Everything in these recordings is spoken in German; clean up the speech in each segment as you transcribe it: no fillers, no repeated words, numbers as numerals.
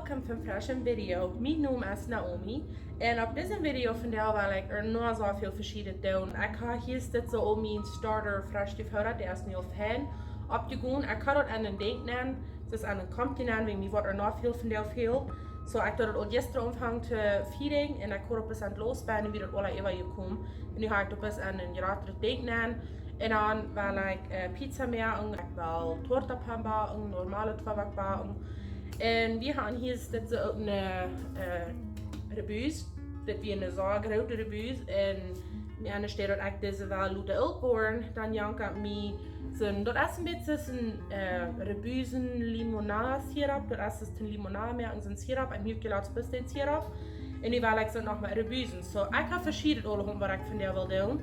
welkom van Fashion Video. Mijn naam is Naomi en op deze video vandaag wil ik er nog zoveel verschillende doen. Ik ga hier zitten om mijn starter fresh te houden, die is nu al fan op te gaan. Ik ga dat aan een ding nemen, dus aan een continent, want ik word er nog veel van veel. So ik doe het al gisteren omvang te feeding en ik ga op eens aan het losbijnen wie dat alle even gekomen. En nu ga ik op eens aan een gratis ding nemen. En dan wil ik pizza maken, ik wil tortapan bakken, normale tabak bakken. En we gaan hier zitten ook een rebuus. Dit is een zo grote rebuus. En we staat dat ik deze wel laten opboren. Dan jank ik me zo'n, dat is een beetje een rebuusen limonade sirup. Dat is een limonade met een sirup en nu laat ik een sirup. En nu wil ik zo nog met rebuusen. So ik heb verschillende oorlogen wat ik van jou wil doen.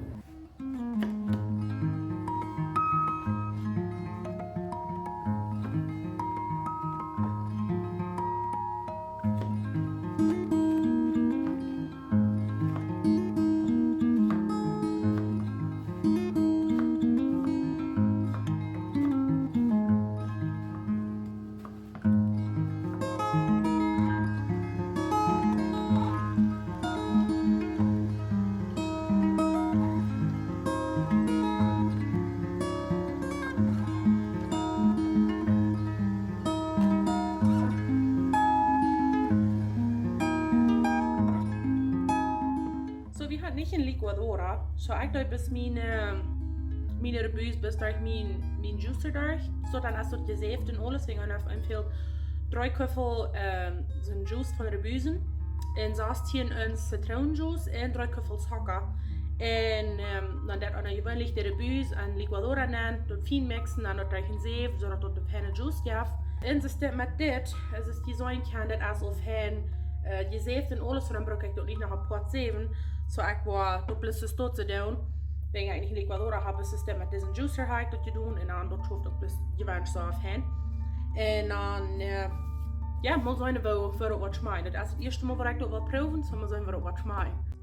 Niet een liquadora, zo ik doe bis mijn rebuus bis durch mijn juicer durch, so dann ist das gesäft und alles, wegen auf viel 3 Köffel so Juice von Rebusen und sonst hier ein Zitronenjuice und 3 Köffel Zucker und dann das auch gewöhnlich die Rebuus an liquadora nehmen, dort fein mixen, dann dort durch ein Säft, so dass dort ein feine Juice gibt. Und das mit das, es ist die so ein kann das auch fein gesäft und alles, so dann brauche ich dort nicht noch ein paar Säven. So ik wil dubbele tot te doen. Ben ik eigenlijk in Ecuador heb ik systeem met deze juicer haak dat je doen en dan dat hoeft ook dus gewoon zo afheen. En dan ja, moet zijn we voor wat schmaaien. Dat is het eerste mal wat ik dat wil proeven, zo moet zijn we wat schmaaien.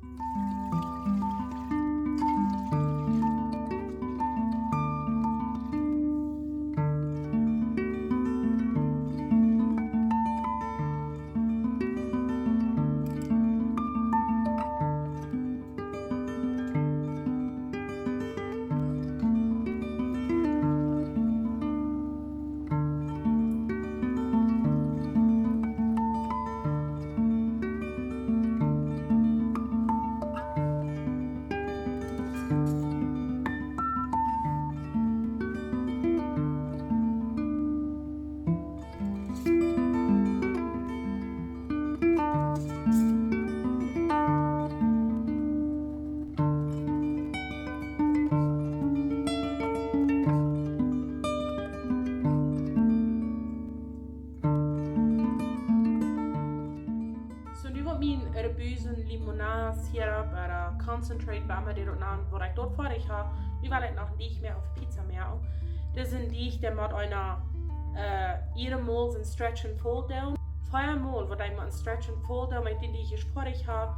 Mijn rebuusen limonade sirup oder concentrate bij me die dat naam wat ik dort voor ik heb. Nu wil ik nog niet meer op pizza maken. Dit is een dieg die met iedere mol zijn stretch and fold doen. Viermal wat ik met een stretch and fold doen, met die ich voor ik heb,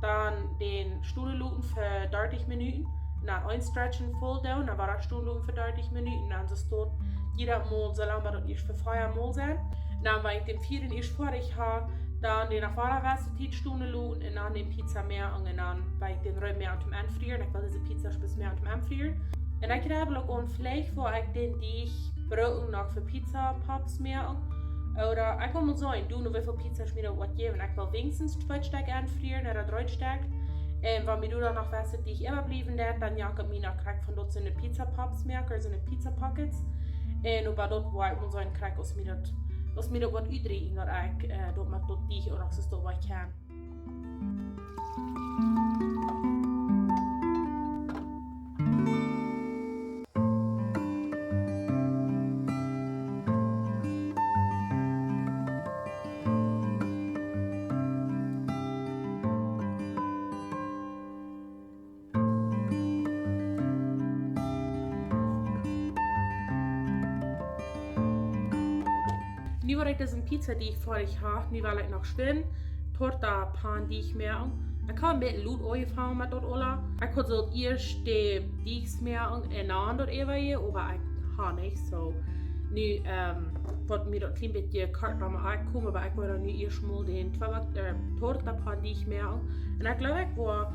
dan den stoelen lopen voor 30 minuten. Dan een stretch and fold doen, dan war dat stoelen lopen voor 30 minuten. Dan is het ieder mol zo lang dat ich voor 4 mol zijn. Dan wil ik den vierde ich voor ik heb. Dan den normalerweise Tietstunden loten en dan den pizza meer en dan bij ik den ruim meer aan het aanvrieren. Ik wil deze pizza bis meer aan het aanvrieren. En ik heb ook een vlees voor ik den die brood nog voor pizza pops meer. Oder ik wil maar zo doen hoeveel pizza ik mir wat geven. Ik wil wenigstens 2 Stück aanvrieren oder 3 Stück. En wanneer du dan nog was die ik immer blijven deed, dan jank ik mir nog krijg van dat zijn pizza pops meer, of zijn pizza pockets. En over dat waar ik maar zo krijg als mir dat. Als mir dat wat uitdrieën dat ik dat met dat die of zo dat wat kan. Nu wil ik dus een pizza die ik voor ik heb, nu wil ik nog schwimmen, torta pan die ik meer. Ik kan een beetje lood oefenen met dat alla. Ik had zo eerst die smeren en dan dat even, maar ik ga niet zo. Nu wat mir dat klein beetje kart aan me aankomen, maar ik wil dan nu eerst mal den tortapan die ich mehr. Und ich glaube, ich war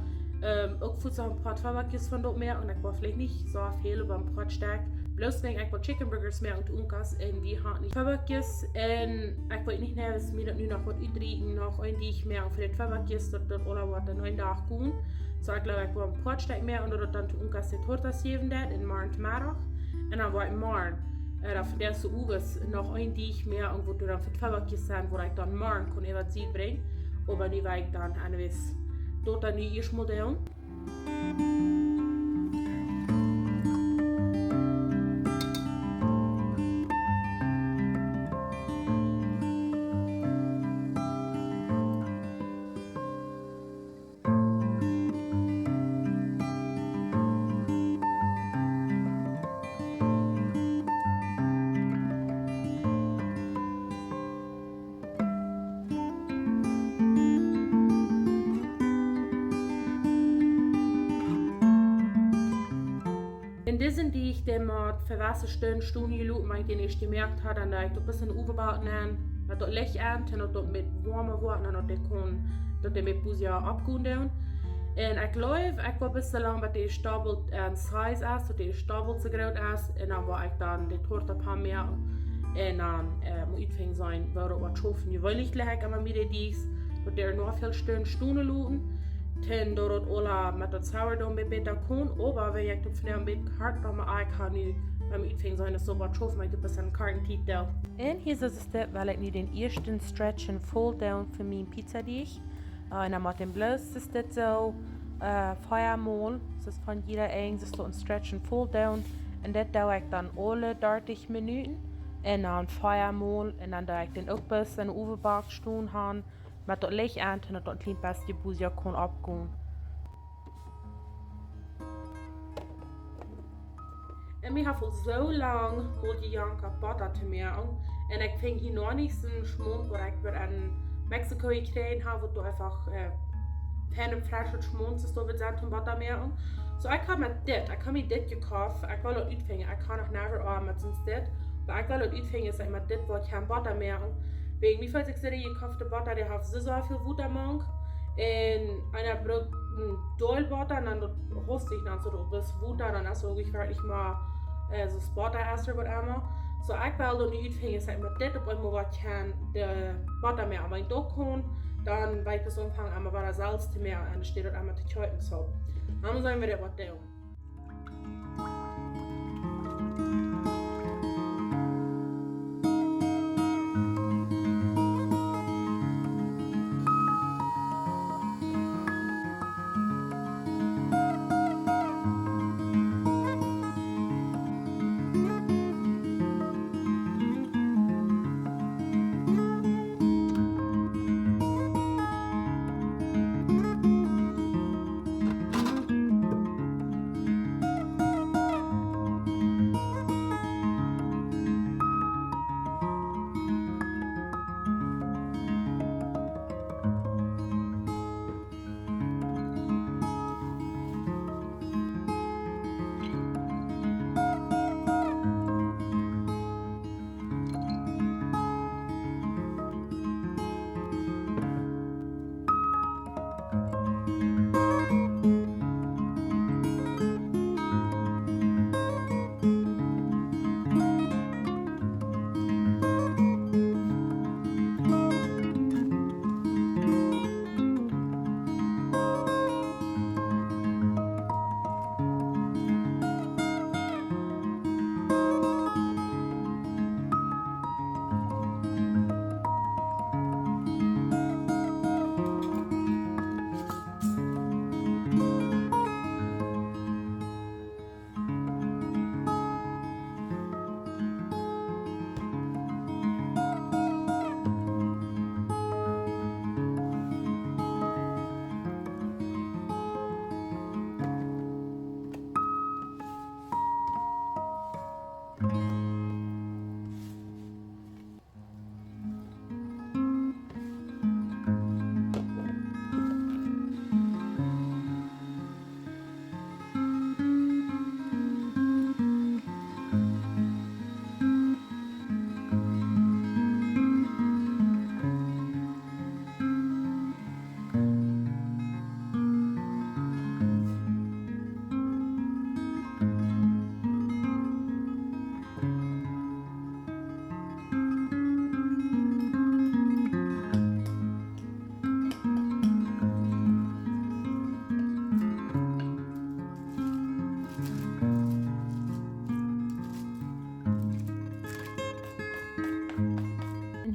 auch für so ein paar Tabakjes von dort mehr und ich war vielleicht nicht so viel über ein paar stark. Bloß wenn ich war Chicken Burgers mehr und Unkas und die hat nicht Tabakjes und ich wollte nicht mehr, dass mir das nur noch was übrigen, noch ein die ich mehr auf den Tabakjes, dort alle was dann einen Tag gehen. So ich glaube, ich war ein paar stark mehr und dort dann Unkas die Tortas geben dat in Marn Mittag und dann war ich Marn. Von der so Uwes noch ein die ich mehr und wo du dann für Tabakjes sein, wo ich dann Marn kann etwas sie bringen, aber die war ich dann anwes. Dort dann die erste Modell. In diesen die ich den mal verwässert Stunden gelobt, weil ich den erst gemerkt habe, dann ich ein bisschen aufgebaut habe, dass dort Licht ernten und dort mit warmer Wasser und dort mit Busia abgehen. Und ich glaube, ich war ein bisschen lang, weil die Stabel Size ist, und die Stabel zu groß ist, und dann war ich dann die Torte ein paar mehr und dann muss ich fing sein, weil dort was schaffen. Ich will nicht gleich aber mit dies, dort der noch viel Stunden loten. Ten dort alle mit der Sourdough mit besser kann, aber wenn ich das von mit Karten mal kann, beim Eating sein, so was schaffen, ich ein bisschen Kartentitel. Und hier ist es, weil ich nicht den ersten Stretch und Fold down für meine Pizza die ich. Und dann mit dem Bloß ist das so Feiermal, das ist von jeder eng, das ist so ein Stretch und Fold down. Und das dauert ich dann alle 30 Minuten. Und dann Feiermal und dann dauert ich den auch bis in den Ovenbak stehen haben. Met dat licht aan en dat klein beetje boezia kon opkomen. En ik heb al zo lang multijanka butter te maken. En ik vind hier nog niet zo'n schmond, waar ik weer in Mexico gekregen heb, wo du einfach keine frische schmond ist, da wird Sand butter machen. So ich habe mir dit gekauft, ich will das uitvingen, ich kann noch never arbeiten mit sonst dit. Aber ich will das uitvingen, ist mit dit, wo ich kein Butter machen. Wegen wie viel ich sehe, ich kaufe Butter, der hat so viel Wuttermang. Und einer braucht ein Doll-Butter, und dann host ich dann so das Wutter, dann ist so ich wirklich mal so das Butter erst wird einmal. So ich will dann nicht finden, seit mit das, ob ich was kann, der Butter mehr aber in Dokon, dann weil ich bis Anfang einmal war das Salz zu mehr, und dann steht dort einmal zu käuten so. Dann sollen wir das was tun.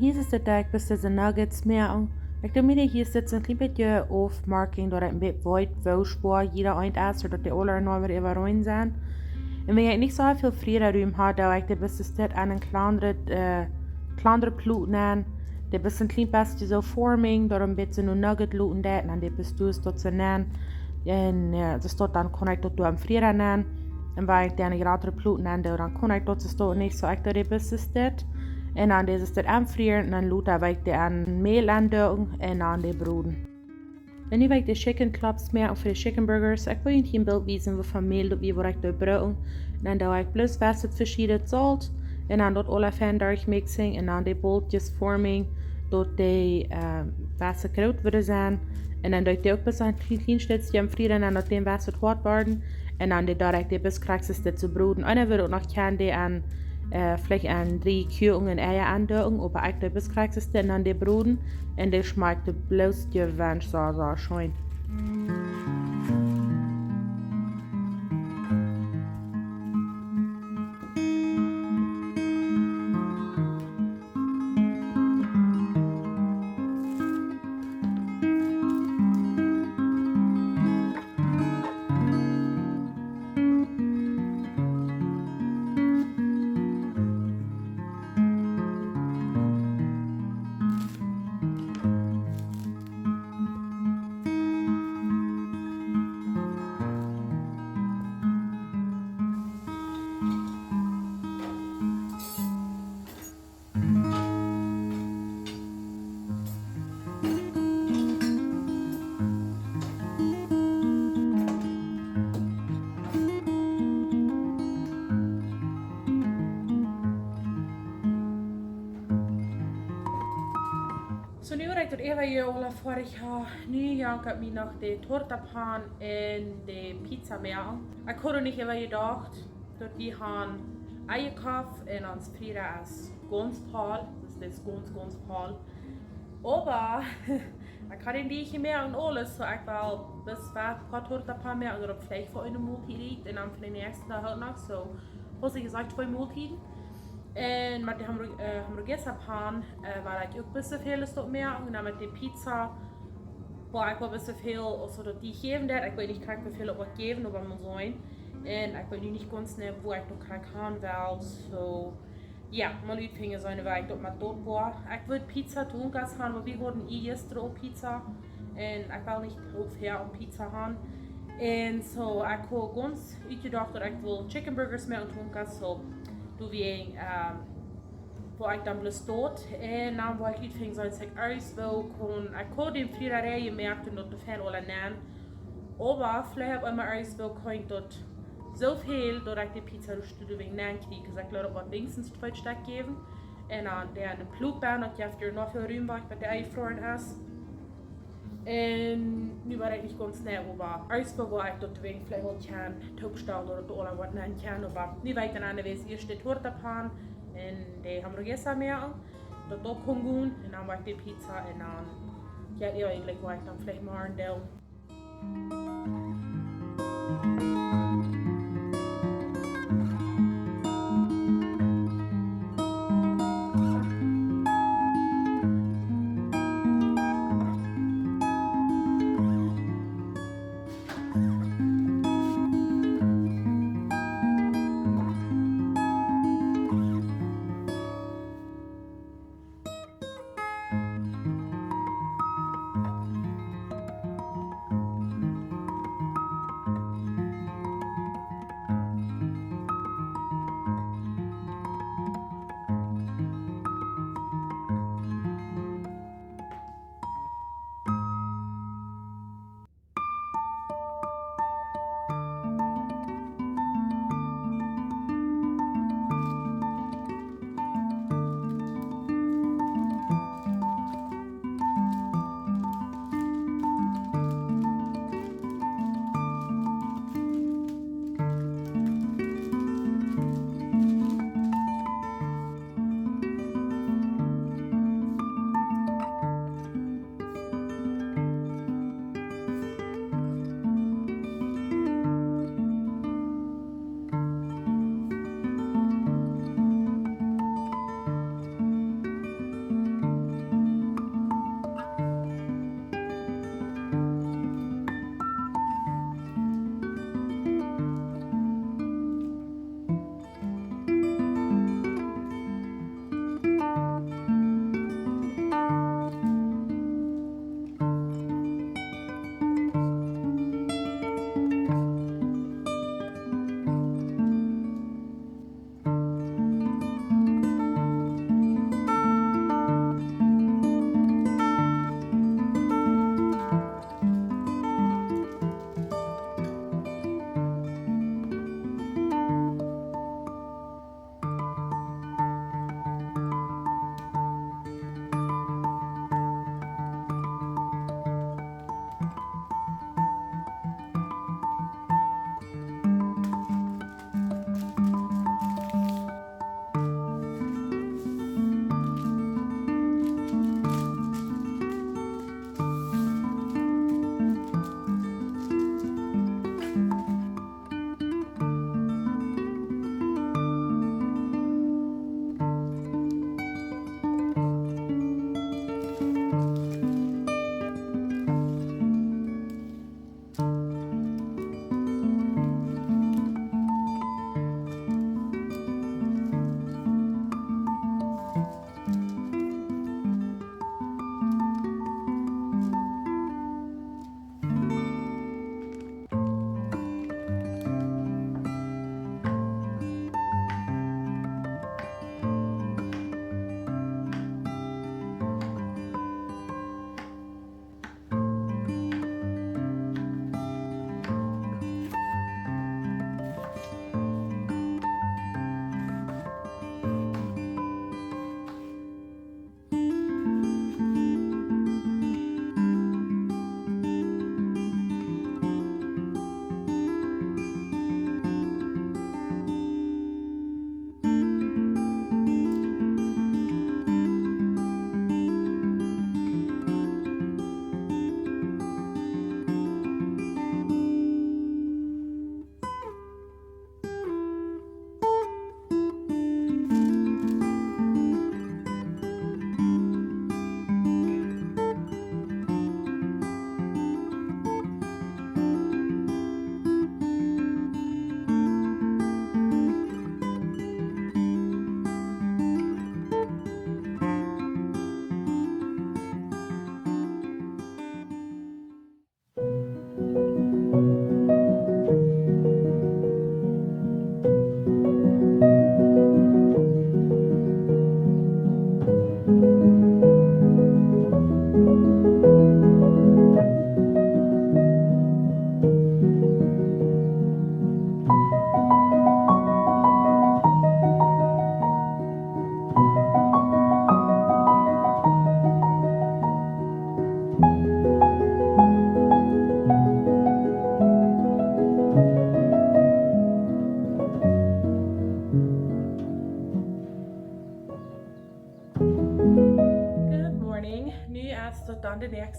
hier is het dat ik best de nuggets meer. Ik doe midden hier zit een klein beetje afmarking door een beetje weit woospoor jeder eindessen, zodat die alle nog weer even rein zijn. En wenn ich nicht so viel Frieden habe, da ich ein bisschen an einen kleineren Plut nehmen, der ein bisschen klein passt so forming, da ein bisschen nur Nugget luten det, und der bist du es dort zu nehmen. Und das dort dann kann ich dort am Frieden nehmen. Und wenn ich dann größere Plut nenne, dann kann ich dort das nicht so ich da ein bisschen das. Und dann ist das anfrieren und dann lute ich die an Mehl andoen und dann die Bruden. En nu wil ik de chicken clubs meer of de chicken burgers. Ik wil je een beeld wijzen van meel dat we ik doe broden. En dan doe ik plus was het verschillende zout. En dan dat alle fan durchmixing. En dan de bolletjes vorming. Dat die was groot worden zijn. En dan doe ik die ook bis een klein stukje frieren. En dan dat was het hard worden. En dan doe ik die bis krijgt dit te broden. En dan wil ik nog candy aan. Vielleicht an 3 Küken und Eier andoen, aber ich das kriegst es dann an die Bruden und das schmeckt bloß gewöhnlich so schön. Så nu är det Eva Jola för jag har nu jagat mig nach de tortapan en de pizza med. Jag kunde inte Eva gedacht att vi har eierkaff en ans frida as gonspal, das ist gonspal. Aber jag kan inte mer än alles så jag vill besvär på tortapan med eller vielleicht för en måltid och dann för den nästa dag så har jag gesagt 2 måltiden. En met de hamburgersapan waar ik ook best veel is tot meer. En dan met de pizza waar ik wel best veel zodat die geven dat. Ik weet niet kan ik veel op wat geven op mijn zoon. En ik weet nu niet ganz snel wo ik nog kan wel. So ja, mal uitvingen zijn waar ik dat met dort was. Ik wil pizza doen gaan, maar we hadden gisteren ook pizza. En ik wil niet heel veel op pizza gaan. En zo ik heb ganz uitgedacht dat ik wil chicken burgers met doen gaan. So du wie wo ich dann bloß dort und dann wo ich utfing so ich alles will ich konnte den Friederei gemerkt und dort Fan alle nennen aber vielleicht habe ich immer alles will kann dort so viel dort ich die Pizza durch wegen nennen kriege ich glaube aber wenigstens 2 Stück geben und dann der eine Plugbahn und ich habe noch viel Raum weil der eingefroren ist und nu war ich nicht ganz schnell aber alles wo ich dort wegen vielleicht auch kann Topstall oder dort was nennen kann aber nu weiß ich dann eine Weise erst die Tortapan und die hamburger mehr dort auch kommen und dann war ich die Pizza und dann ja eigentlich war ich dann vielleicht mal ein Teil.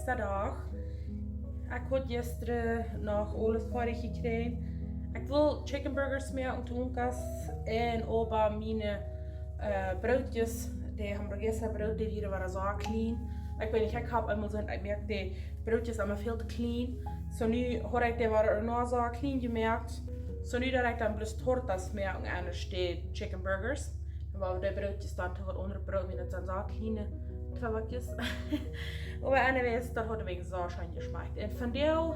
nächste dag. Ik had gisteren nog alles fertig gekregen. Ik wil chicken burgers meer und tunkas en oba mijn broodjes, die hamburgerbrood, die waren zo clean. Ik weet niet, ik heb eenmaal zo, ik merk die broodjes allemaal veel te clean. So nu had ik die waren nog zo clean gemerkt. So nu dat ik dan plus tortas meer en anders die chicken burgers. En waar we die broodjes dan toch wat onder brood met dan zo kleine krabakjes. Aber anyways, dat hadden we zo schön geschmeckt. En van deel,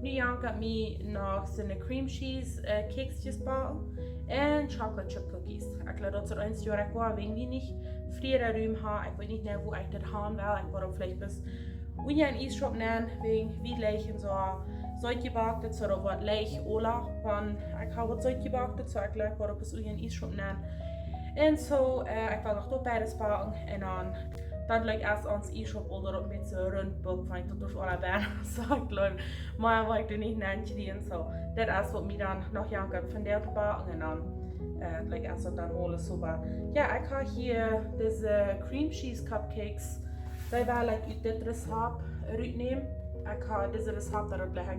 nu jank ik me nog zijn cream cheese keksjes bakken en chocolate chip cookies. Ik geloof dat er eens jaar ik was, wegen die niet früher ruim ha. Ik weet niet meer wo ik dat gaan wil. Ik wou vielleicht bis unja een ijsshop nemen, wegen wie leeg en zo. Zoutgebakt, dat zou wat leeg ola, want ik heb wat zoutgebakt, so ik leuk wat op een unja een ijsshop nemen. En zo, ik wil nog tot bij de spaken en dan leuk eerst ons ijsshop onder op met zo'n rundboek, van ik tot dus alle bijna zo klein, maar wat ik doe niet nantje die en zo. Dat is wat mij dan nog janken van deel te bakken en dan leuk eerst dan alles super. Ja, ik ga hier deze cream cheese cupcakes, die wil ik uit dit recept uitnemen. Ik ga deze recept erop leggen.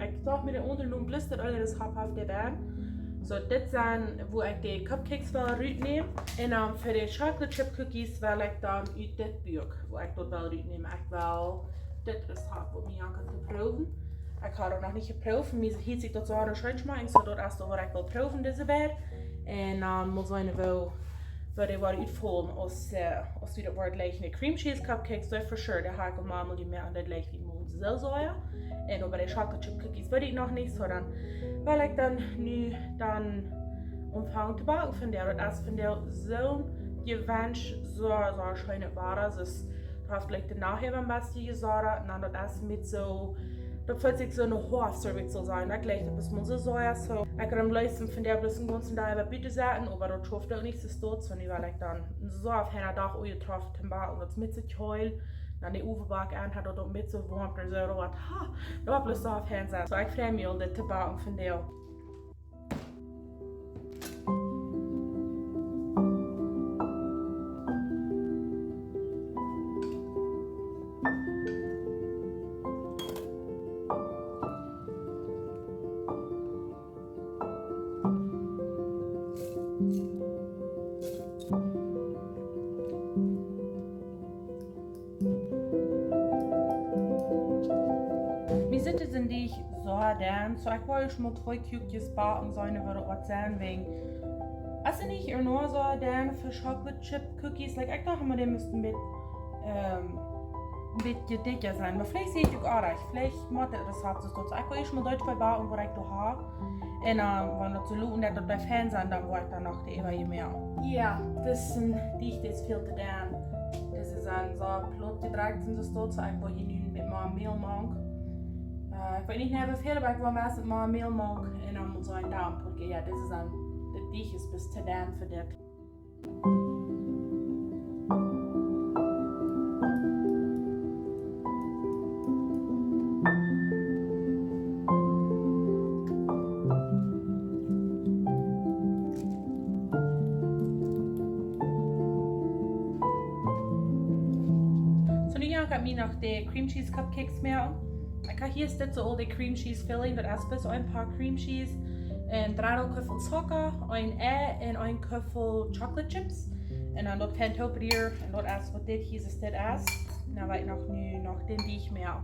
Ik zag met de ondernoem blister alle recept af de baan. So, dit zijn wo ik de cupcakes wil uitnemen. En dan voor de chocolate chip cookies wil ik dan uit dit buik, wo ik dat wil uitnemen. Ik wil dit recept wat mij aan kan proeven. Ik ga dat nog niet geproefd, maar hier zit dat zo aan schön schmecken, so dat is wat ik wil proeven deze weer. En dan moet ik wel würde jag utforma oss vi det varit liknande cream cheese cupcakes, då för sure det har jag mamma med andra liknande mot soja. En då bara chocolate chip cookies würde ich noch nicht so dann, weil ich dann nu dann umfangen zu backen von der und erst von der so gewünscht so schöne Ware, das ist vielleicht nachher am besten gesagt, und dann das mit so dat voelt zich zo'n hoofdservice zal zijn. Dat lijkt op een smoze soja. So, ik kan hem luisteren van der bloß een ganzen Tag über bitte zetten, aber dat schafft ook niet zo stoot. So, nu wil ik dan zo op een dag uitgetroffen te maken, dat met z'n keul. Dan die ovenbak aan had dat ook met z'n warm en zo. Dat was bloß zo op een zetten. So, ik vreem me al dit te bakken van der. Sind die so dann, so ich wollte schon mal 2 Küchjes backen, so eine würde auch sein, wegen, also nicht nur so dann für Chocolate Chip Cookies, like ich dachte mal, die müssten mit dicker sein, aber vielleicht sehe ich auch recht, vielleicht macht das hat es dort, ich wollte schon mal Deutsch bei backen, wo ich da habe, und wenn das so laut und das bei Fans sind, dann wollte ich dann noch die Eva mehr. Ja, das sind die, das viel zu dann, das ist ein so plot gedreht sind das dort, so ich wollte hier mit meinem Mehl machen. Ik weet niet naar veel, maar ik wil meestal maar een mail maken en dan moet zo'n naam. Want ja, dit is dan de dichtjes bis te dan voor dit. So nu ga ik nog de cream cheese cupcakes maken. Hier ist jetzt so all the cream cheese filling, das ist bis ein paar cream cheese, ein 3 Köffel Zucker, ein und ein Köffel Chocolate Chips. Und dann dort kein Toperier und dort erst was das hier ist, das erst. Dann weiß ich noch den die ich mehr.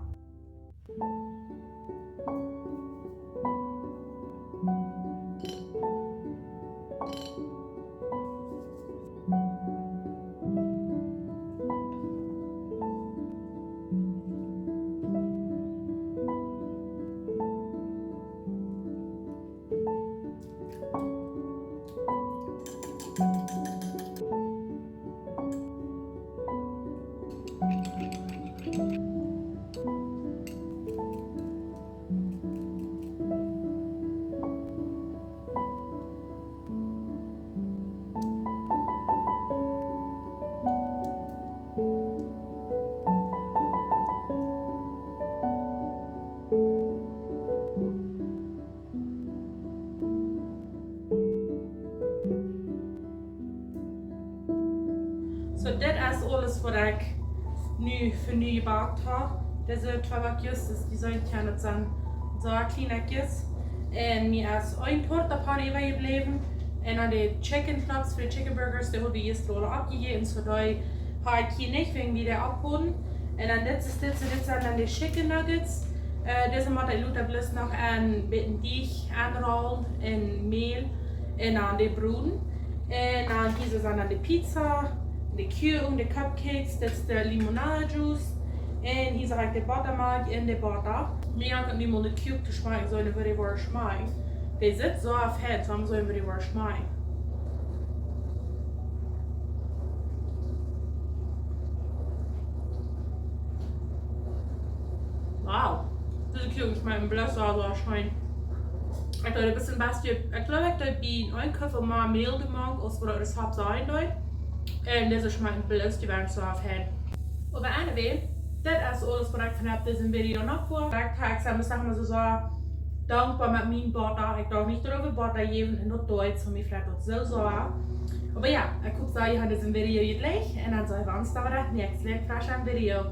So, dit is alles wat ik nu voor nu gebakt heb. Deze tabakjes, dus die zijn het zijn zo kleinetjes. En mir is een tortappan gebleven. En dan de chicken flaps voor de chicken burgers, die hebben we eerst al abgegeben. So da habe ich hier nicht wegen wieder abholen. En dan dit zijn dan de chicken nuggets. Deze moet ik bloß nog een beetje dicht aanrollen in meel en dan de brood. En dan hier zijn dan de pizza, de kuchen, de cupcakes, dit is de limonadejuice. En hier zag ik de buttermilk in de butter. Meer kan niet meer de cube te schmecken, zo willen we wel schmecken. Die zit zo auf het, so sollen wir wel schmecken. Wow, diese Cube schmecken bloß so schön. Ich glaube, ein bisschen was, ich glaube, ich habe einen Köpfe mal Mehl gemacht, als wir das haben sein dort. Und diese schmecken bloß, die werden so auf het. Aber anyway, das ist alles, was ich von diesem Video noch vor. Ich sage mal so, dankbaar met mijn butter. Ik dacht niet erover butter geven in dat Duits, want mijn vrouw dat zo aan. Maar ja, ik hoop dat je deze video het leuk en dan zien we ons dan weer het next week fresh video.